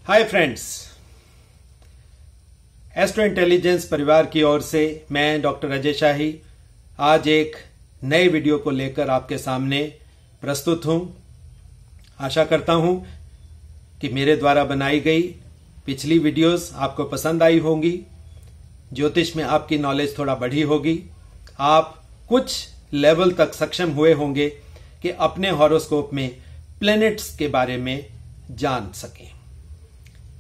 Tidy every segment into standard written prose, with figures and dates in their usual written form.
Hi friends, astro intelligence परिवार की ओर से मैं डॉक्टर अजय शाही आज एक नए वीडियो को लेकर आपके सामने प्रस्तुत हूं। आशा करता हूं कि मेरे द्वारा बनाई गई पिछली वीडियोस आपको पसंद आई होंगी। ज्योतिष में आपकी नॉलेज थोड़ा बढ़ी होगी। आप कुछ लेवल तक सक्षम हुए होंगे कि अपने हॉरोस्कोप में प्लैनेट्स के बारे में जान सकें।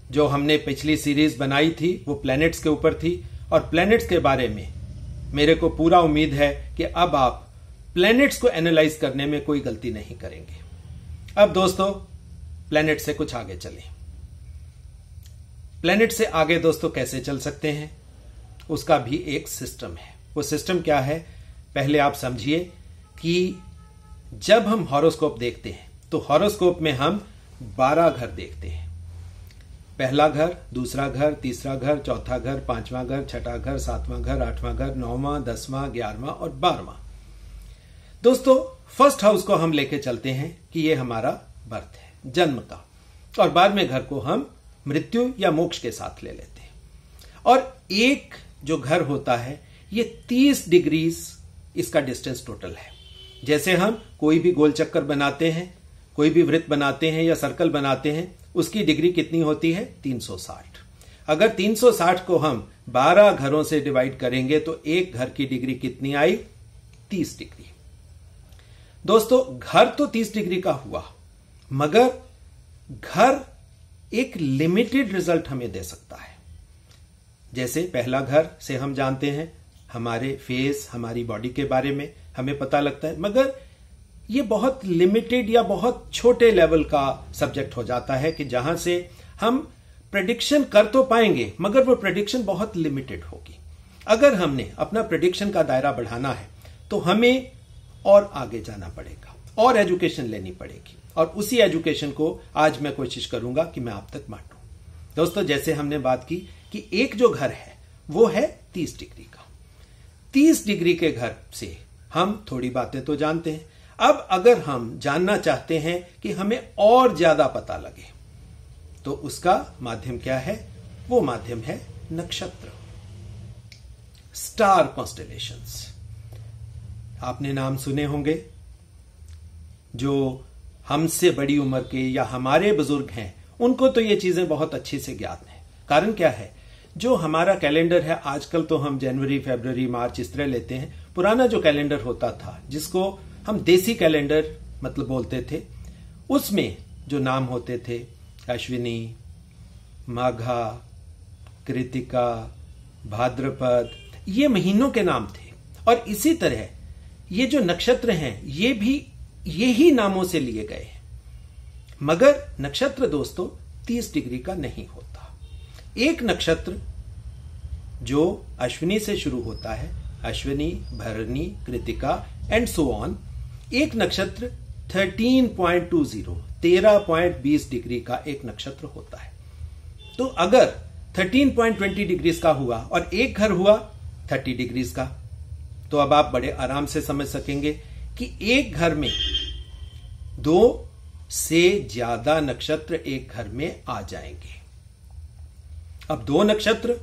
जो हमने पिछली सीरीज बनाई थी वो प्लैनेट्स के ऊपर थी और प्लैनेट्स के बारे में मेरे को पूरा उम्मीद है कि अब आप प्लैनेट्स को एनालाइज करने में कोई गलती नहीं करेंगे। अब दोस्तों प्लैनेट से कुछ आगे चलें। प्लैनेट से आगे दोस्तों कैसे चल सकते हैं, उसका भी एक सिस्टम है। वो सिस्टम क्या है, पहले आप समझिए कि जब हम हॉरोस्कोप देखते हैं तो हॉरोस्कोप में हम 12 घर देखते हैं। पहला घर, दूसरा घर, तीसरा घर, चौथा घर, पांचवां घर, छठा घर, सातवां घर, आठवां घर, 9वां, 10वां, 11वां और 12वां। दोस्तों फर्स्ट हाउस को हम लेके चलते हैं कि ये हमारा बर्थ है, जन्म का, और बाद में घर को हम मृत्यु या मोक्ष के साथ ले लेते हैं। और एक जो घर होता है ये 30 डिग्रीज इसका डिस्टेंस टोटल है। जैसे हम कोई भी गोल चक्कर बनाते हैं, कोई भी वृत्त बनाते हैं या सर्कल बनाते हैं, उसकी डिग्री कितनी होती है, 360। अगर 360 को हम 12 घरों से डिवाइड करेंगे तो एक घर की डिग्री कितनी आई, 30 डिग्री। दोस्तों घर तो 30 डिग्री का हुआ, मगर घर एक लिमिटेड रिजल्ट हमें दे सकता है। जैसे पहला घर से हम जानते हैं हमारे फेस, हमारी बॉडी के बारे में हमें पता लगता है, मगर ये बहुत लिमिटेड या बहुत छोटे लेवल का सब्जेक्ट हो जाता है कि जहां से हम प्रेडिक्शन कर तो पाएंगे मगर वो प्रेडिक्शन बहुत लिमिटेड होगी। अगर हमने अपना प्रेडिक्शन का दायरा बढ़ाना है तो हमें और आगे जाना पड़ेगा और एजुकेशन लेनी पड़ेगी, और उसी एजुकेशन को आज मैं कोशिश करूंगा कि मैं आप तक बांटूं। दोस्तों जैसे हमने बात की कि एक जो घर है वो है 30 डिग्री का। 30 डिग्री के घर से हम थोड़ी बातें तो जानते हैं। अब अगर हम जानना चाहते हैं कि हमें और ज्यादा पता लगे तो उसका माध्यम क्या है, वो माध्यम है नक्षत्र, स्टार कॉन्स्टेलेशंस। आपने नाम सुने होंगे। जो हमसे बड़ी उम्र के या हमारे बुजुर्ग हैं उनको तो ये चीजें बहुत अच्छी से ज्ञात हैं। कारण क्या है, जो हमारा कैलेंडर है आजकल तो हम जनवरी, फरवरी, मार्च इस तरह लेते हैं। पुराना जो कैलेंडर होता था जिसको हम देसी कैलेंडर मतलब बोलते थे, उसमें जो नाम होते थे अश्विनी, माघा, कृतिका, भाद्रपद, ये महीनों के नाम थे। और इसी तरह ये जो नक्षत्र हैं ये भी यही नामों से लिए गए हैं। मगर नक्षत्र दोस्तों 30 डिग्री का नहीं होता। एक नक्षत्र जो अश्विनी से शुरू होता है, अश्विनी, भरणी, कृतिका एंड सो ऑन, एक नक्षत्र 13.20 डिग्री का एक नक्षत्र होता है। तो अगर 13.20 डिग्रीज का हुआ और एक घर हुआ 30 डिग्रीज का, तो अब आप बड़े आराम से समझ सकेंगे कि एक घर में 2 से ज्यादा नक्षत्र एक घर में आ जाएंगे। अब 2 नक्षत्र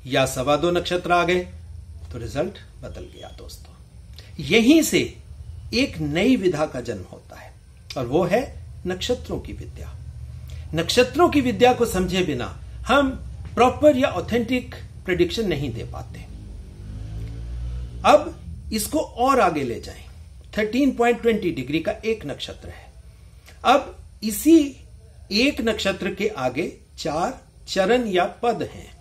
या 2.25 नक्षत्र आ गए तो रिजल्ट बदल गया दोस्तों। यहीं से एक नई विधा का जन्म होता है और वो है नक्षत्रों की विद्या। नक्षत्रों की विद्या को समझे बिना हम प्रॉपर या ऑथेंटिक प्रेडिक्शन नहीं दे पाते। अब इसको और आगे ले जाएं। 13.20 डिग्री का एक नक्षत्र है। अब इसी एक नक्षत्र के आगे 4 चरण या पद हैं।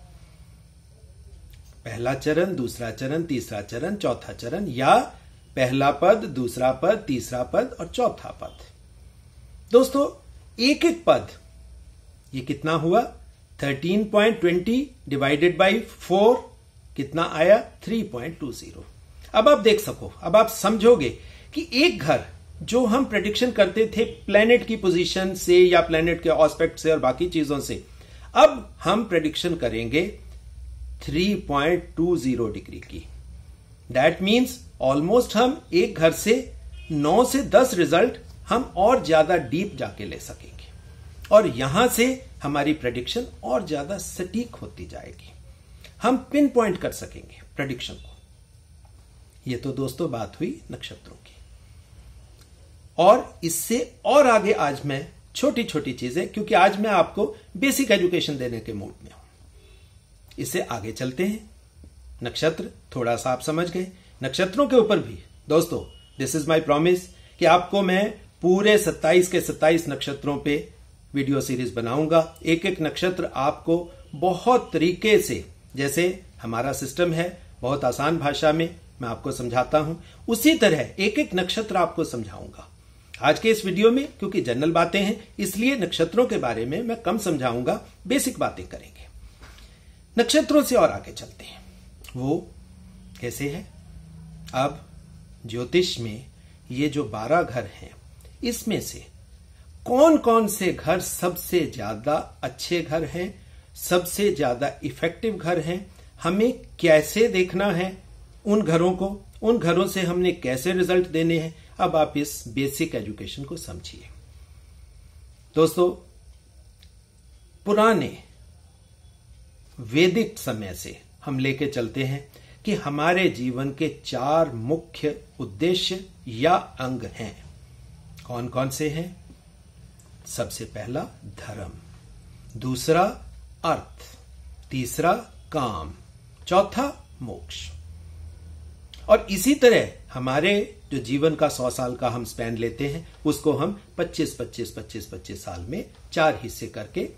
पहला चरण, दूसरा चरण, तीसरा चरण, चौथा चरण, या पहला पद, दूसरा पद, तीसरा पद और चौथा पद। दोस्तों एक एक पद, ये कितना हुआ, 13.20 डिवाइडेड बाई 4 कितना आया, 3.20। अब आप देख सको, अब आप समझोगे कि एक घर जो हम प्रेडिक्शन करते थे प्लैनेट की पोजीशन से या प्लैनेट के एस्पेक्ट से और बाकी चीजों से, अब हम प्रेडिक्शन करेंगे 3.20 डिग्री की। दैट मीन्स ऑलमोस्ट हम एक घर से 9 से 10 रिजल्ट हम और ज्यादा डीप जाके ले सकेंगे। और यहां से हमारी प्रेडिक्शन और ज्यादा सटीक होती जाएगी, हम पिन पॉइंट कर सकेंगे प्रेडिक्शन को। ये तो दोस्तों बात हुई नक्षत्रों की, और इससे और आगे आज मैं छोटी छोटी चीजें, क्योंकि आज मैं आपको बेसिक एजुकेशन देने के मूड में हूं, इससे आगे चलते हैं। नक्षत्र थोड़ा सा आप समझ गए, नक्षत्रों के ऊपर भी दोस्तों दिस इज माय प्रॉमिस कि आपको मैं पूरे 27 के 27 नक्षत्रों पे वीडियो सीरीज बनाऊंगा। एक एक नक्षत्र आपको बहुत तरीके से, जैसे हमारा सिस्टम है बहुत आसान भाषा में मैं आपको समझाता हूं, उसी तरह एक एक नक्षत्र आपको समझाऊंगा। आज के इस वीडियो में क्योंकि जनरल बातें हैं, इसलिए नक्षत्रों के बारे में मैं कम समझाऊंगा, बेसिक बातें करेंगे। नक्षत्रों से और आगे चलते हैं, वो कैसे है। अब ज्योतिष में ये जो 12 घर हैं, इसमें से कौन कौन से घर सबसे ज्यादा अच्छे घर हैं, सबसे ज्यादा इफेक्टिव घर हैं, हमें कैसे देखना है उन घरों को, उन घरों से हमने कैसे रिजल्ट देने हैं, अब आप इस बेसिक एजुकेशन को समझिए। दोस्तों, पुराने वैदिक समय से हम लेके चलते हैं कि हमारे जीवन के 4 मुख्य उद्देश्य या अंग हैं। कौन कौन से हैं? सबसे पहला धर्म, दूसरा अर्थ, तीसरा काम, चौथा मोक्ष। और इसी तरह हमारे जो जीवन का 100 साल का हम स्पैन लेते हैं, उसको हम 25-25-25-25 साल में 4 हिस्से करके,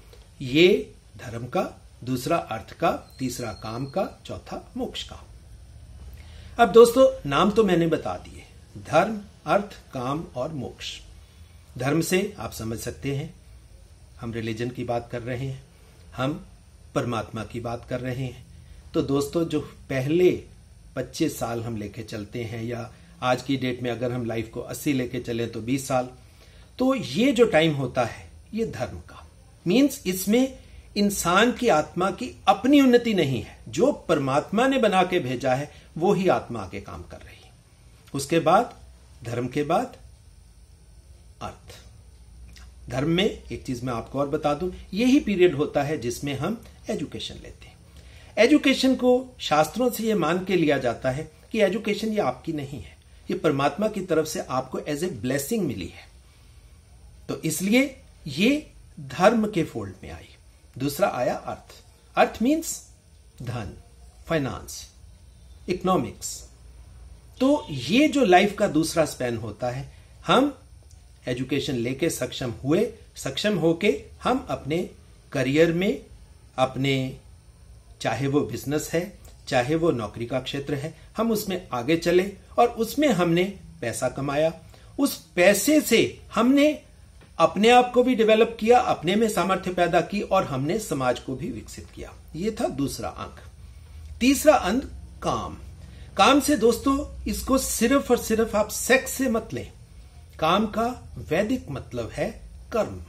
ये धर्म का, दूसरा अर्थ का, तीसरा काम का, चौथा मोक्ष का। अब दोस्तों नाम तो मैंने बता दिए, धर्म, अर्थ, काम और मोक्ष। धर्म से आप समझ सकते हैं हम रिलीजन की बात कर रहे हैं, हम परमात्मा की बात कर रहे हैं। तो दोस्तों जो पहले 25 साल हम लेके चलते हैं, या आज की डेट में अगर हम लाइफ को 80 लेके चले तो 20 साल, तो ये जो टाइम होता है ये धर्म का मीन्स इसमें इंसान की आत्मा की अपनी उन्नति नहीं है, जो परमात्मा ने बना के भेजा है वो ही आत्मा आगे काम कर रही है। उसके बाद धर्म के बाद अर्थ। धर्म में एक चीज मैं आपको और बता दूं, यही पीरियड होता है जिसमें हम एजुकेशन लेते हैं। एजुकेशन को शास्त्रों से यह मान के लिया जाता है कि एजुकेशन ये आपकी नहीं है, ये परमात्मा की तरफ से आपको एज ए ब्लेसिंग मिली है, तो इसलिए ये धर्म के फोल्ड में आई। दूसरा आया अर्थ। अर्थ मीन्स धन, फाइनेंस, इकोनॉमिक्स। तो ये जो लाइफ का दूसरा स्पैन होता है, हम एजुकेशन लेके सक्षम होके हम अपने करियर में, अपने चाहे वो बिजनेस है, चाहे वो नौकरी का क्षेत्र है, हम उसमें आगे चले और उसमें हमने पैसा कमाया। उस पैसे से हमने अपने आप को भी डेवलप किया, अपने में सामर्थ्य पैदा की और हमने समाज को भी विकसित किया। ये था दूसरा अंग। तीसरा अंग काम। काम से दोस्तों इसको सिर्फ और सिर्फ आप सेक्स से मत लें। काम का वैदिक मतलब है कर्म।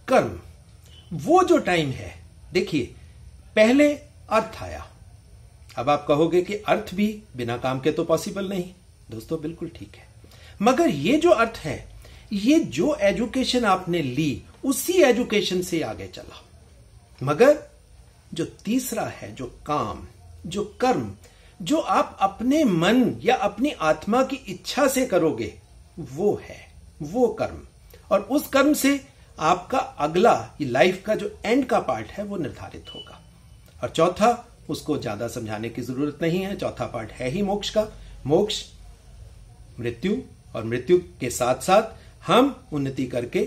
कर्म वो जो टाइम है, देखिए पहले अर्थ आया। अब आप कहोगे कि अर्थ भी बिना काम के तो पॉसिबल नहीं। दोस्तों बिल्कुल ठीक है, मगर ये जो अर्थ है, ये जो एजुकेशन आपने ली उसी एजुकेशन से आगे चला। मगर जो तीसरा है, जो काम, जो कर्म, जो आप अपने मन या अपनी आत्मा की इच्छा से करोगे, वो है वो कर्म। और उस कर्म से आपका अगला लाइफ का जो एंड का पार्ट है वो निर्धारित होगा। और चौथा, उसको ज्यादा समझाने की जरूरत नहीं है, चौथा पार्ट है ही मोक्ष का। मोक्ष मृत्यु, और मृत्यु के साथ साथ हम उन्नति करके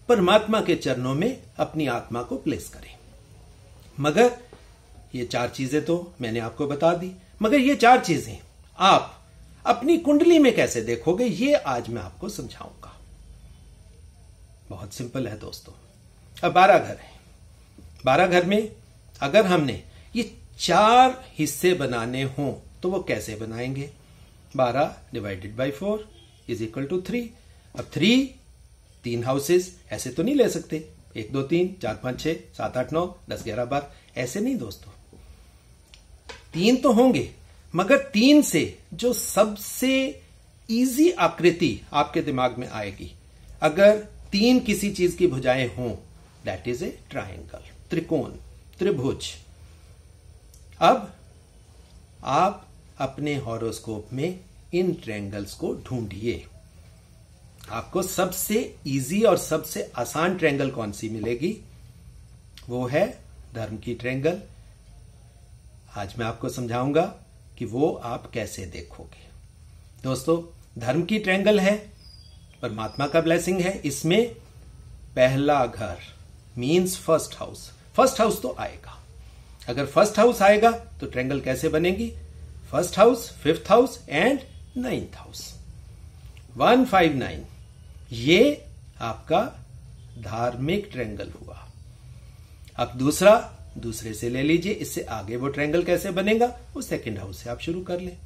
परमात्मा के चरणों में अपनी आत्मा को प्लेस करें। मगर ये 4 चीजें तो मैंने आपको बता दी, मगर ये 4 चीजें आप अपनी कुंडली में कैसे देखोगे, ये आज मैं आपको समझाऊंगा। बहुत सिंपल है दोस्तों। अब 12 घर है। 12 घर में अगर हमने ये 4 हिस्से बनाने हों तो वो कैसे बनाएंगे? 12 divided by 4 is equal to 3। अब 3 हाउसेस ऐसे तो नहीं ले सकते, 1 2 3 4 5 6 7 8 9 10 11 12, ऐसे नहीं दोस्तों। 3 तो होंगे, मगर 3 से जो सबसे इजी आकृति आपके दिमाग में आएगी, अगर तीन किसी चीज की भुजाएं हों, दैट इज ए ट्रायंगल, त्रिकोण, त्रिभुज। अब आप अपने हॉरोस्कोप में इन ट्रायंगल्स को ढूंढिए। आपको सबसे इजी और सबसे आसान ट्रायंगल कौन सी मिलेगी? वो है धर्म की ट्रायंगल। आज मैं आपको समझाऊंगा कि वो आप कैसे देखोगे। दोस्तों, धर्म की ट्रायंगल है, परमात्मा का ब्लेसिंग है। इसमें पहला घर means first house, first house तो आएगा। अगर फर्स्ट हाउस आएगा तो ट्रायंगल कैसे बनेगी? First house, fifth house and ninth house. 159 ये आपका धार्मिक ट्रायंगल हुआ। अब दूसरे से ले लीजिए, इससे आगे वो ट्रायंगल कैसे बनेगा वो सेकंड हाउस से आप शुरू कर लें।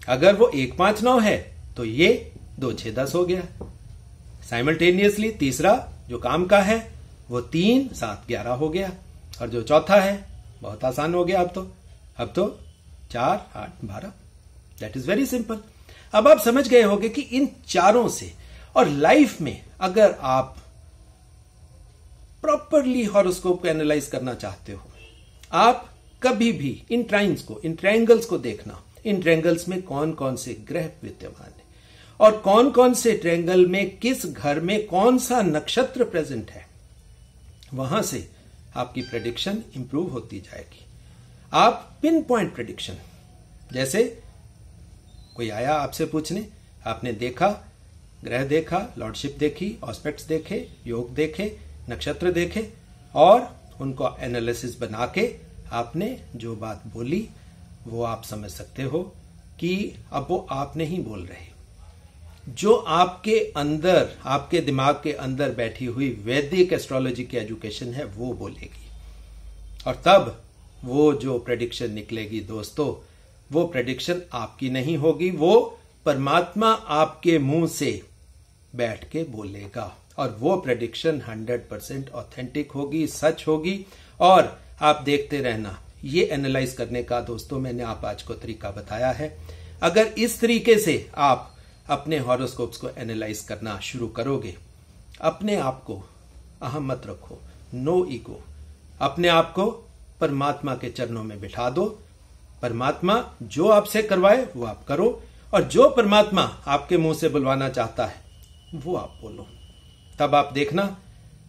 अगर वो 1 5 9 है तो ये 2 6 10 हो गया। साइमल्टेनियसली तीसरा जो काम का है वो 3 7 11 हो गया, और जो चौथा है बहुत आसान हो गया। अब तो 4 8 12। That is very simple. अब आप समझ गए होंगे कि इन चारों से, और लाइफ में अगर आप प्रॉपरली हॉरोस्कोप को एनालाइज करना चाहते हो, आप कभी भी इन ट्रायंगल्स को देखना, इन ट्रायंगल्स में कौन कौन से ग्रह विद्यमान है और कौन कौन से ट्रायंगल में किस घर में कौन सा नक्षत्र प्रेजेंट है। वहां से आपकी प्रेडिक्शन इंप्रूव होती जाएगी। आप पिन पॉइंट प्रेडिक्शन, जैसे कोई आया आपसे पूछने, आपने देखा, ग्रह देखा, लॉर्डशिप देखी, ऑस्पेक्ट्स देखे, योग देखे, नक्षत्र देखे, और उनको एनालिसिस बना के आपने जो बात बोली वो आप समझ सकते हो कि अब वो आप नहीं बोल रहे, जो आपके अंदर, आपके दिमाग के अंदर बैठी हुई वैदिक एस्ट्रोलॉजी की एजुकेशन है वो बोलेगी। और तब वो जो प्रेडिक्शन निकलेगी दोस्तों, वो प्रेडिक्शन आपकी नहीं होगी, वो परमात्मा आपके मुंह से बैठ के बोलेगा, और वो प्रेडिक्शन 100% ऑथेंटिक होगी, सच होगी। और आप देखते रहना। ये एनालाइज करने का दोस्तों मैंने आप आज को तरीका बताया है। अगर इस तरीके से आप अपने हॉरोस्कोप्स को एनालाइज करना शुरू करोगे, अपने आप को अहम मत रखो, नो ईगो, अपने आप को परमात्मा के चरणों में बिठा दो। परमात्मा जो आपसे करवाए वो आप करो, और जो परमात्मा आपके मुंह से बुलवाना चाहता है वो आप बोलो। तब आप देखना,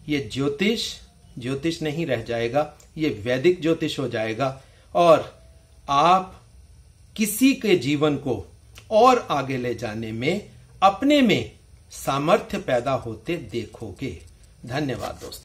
ये ज्योतिष नहीं रह जाएगा, ये वैदिक ज्योतिष हो जाएगा, और आप किसी के जीवन को और आगे ले जाने में अपने में सामर्थ्य पैदा होते देखोगे। धन्यवाद दोस्तों।